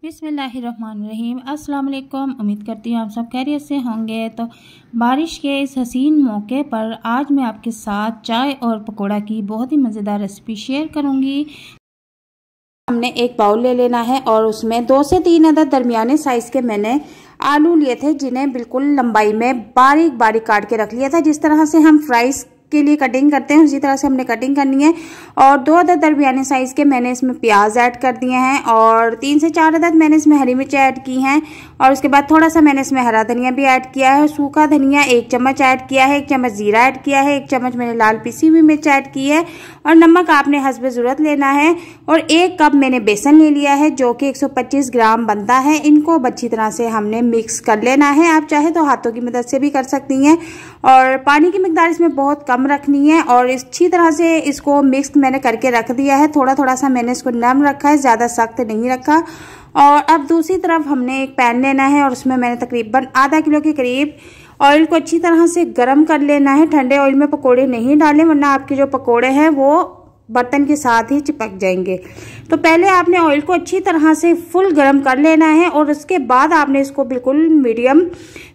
बिस्मिल्लाहिर्रहमानिर्रहीम। अस्सलाम वालेकुम। उम्मीद करती हूँ आप सब खैरियत से होंगे। तो बारिश के इस हसीन मौके पर आज मैं आपके साथ चाय और पकोड़ा की बहुत ही मज़ेदार रेसिपी शेयर करूँगी। हमने एक बाउल ले लेना है और उसमें 2 से 3 अदद दरमियाने साइज़ के मैंने आलू लिए थे, जिन्हें बिल्कुल लंबाई में बारीक बारीक काट के रख लिया था। जिस तरह से हम फ्राइज़ के लिए कटिंग करते हैं उसी तरह से हमने कटिंग करनी है। और 2 अदद दरमियाने साइज के मैंने इसमें प्याज ऐड कर दिए हैं और 3 से 4 अदद मैंने इसमें हरी मिर्च ऐड की हैं। और उसके बाद थोड़ा सा मैंने इसमें हरा धनिया भी ऐड किया है, सूखा धनिया 1 चम्मच ऐड किया है, 1 चम्मच जीरा ऐड किया है, 1 चम्मच मैंने लाल पिसी हुई मिर्च ऐड की है और नमक आपने हस्ब ज़रूरत लेना है। और 1 कप मैंने बेसन ले लिया है जो कि 125 ग्राम बनता है। इनको अच्छी तरह से हमने मिक्स कर लेना है। आप चाहे तो हाथों की मदद से भी कर सकती हैं और पानी की मिकदार इसमें बहुत कम रखनी है। और अच्छी तरह से इसको मिक्स मैंने करके रख दिया है। थोड़ा थोड़ा सा मैंने इसको नरम रखा है, ज़्यादा सख्त नहीं रखा। और अब दूसरी तरफ हमने एक पैन लेना है और उसमें मैंने तकरीबन आधा किलो के करीब ऑयल को अच्छी तरह से गर्म कर लेना है। ठंडे ऑयल में पकोड़े नहीं डालें वरना आपके जो पकोड़े हैं वो बर्तन के साथ ही चिपक जाएंगे। तो पहले आपने ऑयल को अच्छी तरह से फुल गर्म कर लेना है और उसके बाद आपने इसको बिल्कुल मीडियम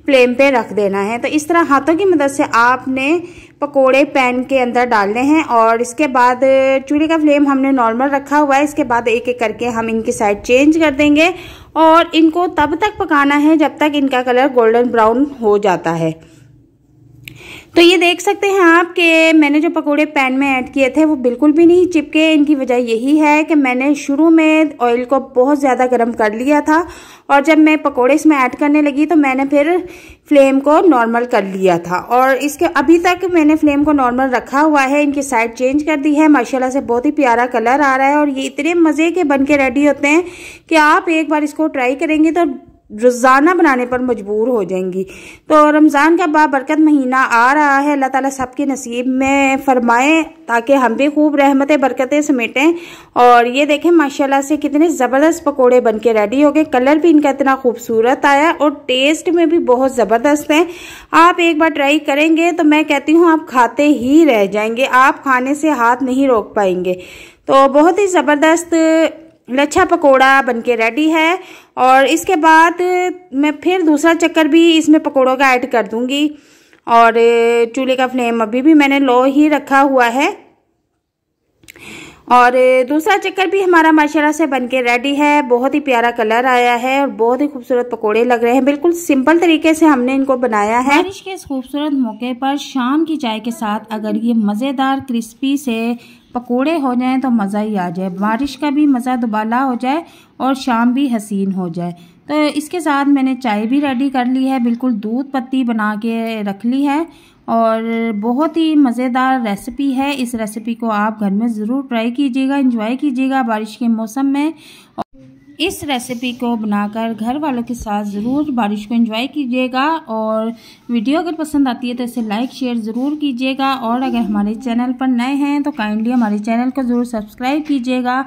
फ्लेम पे रख देना है। तो इस तरह हाथों की मदद से आपने पकोड़े पैन के अंदर डालने हैं और इसके बाद चूल्हे का फ्लेम हमने नॉर्मल रखा हुआ है। इसके बाद एक एक करके हम इनकी साइड चेंज कर देंगे और इनको तब तक पकाना है जब तक इनका कलर गोल्डन ब्राउन हो जाता है। तो ये देख सकते हैं आप कि मैंने जो पकोड़े पैन में ऐड किए थे वो बिल्कुल भी नहीं चिपके। इनकी वजह यही है कि मैंने शुरू में ऑयल को बहुत ज़्यादा गर्म कर लिया था और जब मैं पकोड़े इसमें ऐड करने लगी तो मैंने फिर फ्लेम को नॉर्मल कर लिया था। और इसके अभी तक मैंने फ्लेम को नॉर्मल रखा हुआ है। इनकी साइड चेंज कर दी है। माशाल्लाह से बहुत ही प्यारा कलर आ रहा है और ये इतने मज़े के बन के रेडी होते हैं कि आप एक बार इसको ट्राई करेंगे तो रोज़ाना बनाने पर मजबूर हो जाएंगी। तो रमज़ान का बाबरकत महीना आ रहा है, अल्लाह ताला सबके नसीब में फरमाए ताकि हम भी खूब रहमतें बरकतें समेटें। और ये देखें माशाल्लाह से कितने ज़बरदस्त पकोड़े बनके रेडी हो गए। कलर भी इनका इतना खूबसूरत आया और टेस्ट में भी बहुत ज़बरदस्त है। आप एक बार ट्राई करेंगे तो मैं कहती हूँ आप खाते ही रह जाएंगे, आप खाने से हाथ नहीं रोक पाएंगे। तो बहुत ही ज़बरदस्त लच्छा पकोड़ा बनके रेडी है। और इसके बाद मैं फिर दूसरा चक्कर भी इसमें पकोड़ों का ऐड कर दूंगी और चूल्हे का फ्लेम अभी भी मैंने लो ही रखा हुआ है। और दूसरा चक्कर भी हमारा माशाल्लाह से बनके रेडी है। बहुत ही प्यारा कलर आया है और बहुत ही खूबसूरत पकोड़े लग रहे हैं। बिल्कुल सिंपल तरीके से हमने इनको बनाया है। बारिश के इस खूबसूरत मौके पर शाम की चाय के साथ अगर ये मज़ेदार क्रिस्पी से पकोड़े हो जाएं तो मज़ा ही आ जाए। बारिश का भी मज़ा दुबाला हो जाए और शाम भी हसीन हो जाए। तो इसके साथ मैंने चाय भी रेडी कर ली है, बिल्कुल दूध पत्ती बना के रख ली है और बहुत ही मज़ेदार रेसिपी है। इस रेसिपी को आप घर में ज़रूर ट्राई कीजिएगा, एंजॉय कीजिएगा बारिश के मौसम में। इस रेसिपी को बनाकर घर वालों के साथ ज़रूर बारिश को एंजॉय कीजिएगा। और वीडियो अगर पसंद आती है तो इसे लाइक शेयर ज़रूर कीजिएगा और अगर हमारे चैनल पर नए हैं तो काइंडली हमारे चैनल को ज़रूर सब्सक्राइब कीजिएगा।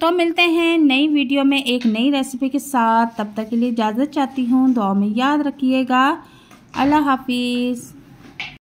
तो मिलते हैं नई वीडियो में एक नई रेसिपी के साथ। तब तक के लिए इजाज़त चाहती हूँ। दुआ में याद रखिएगा। अल्लाह हाफिज़।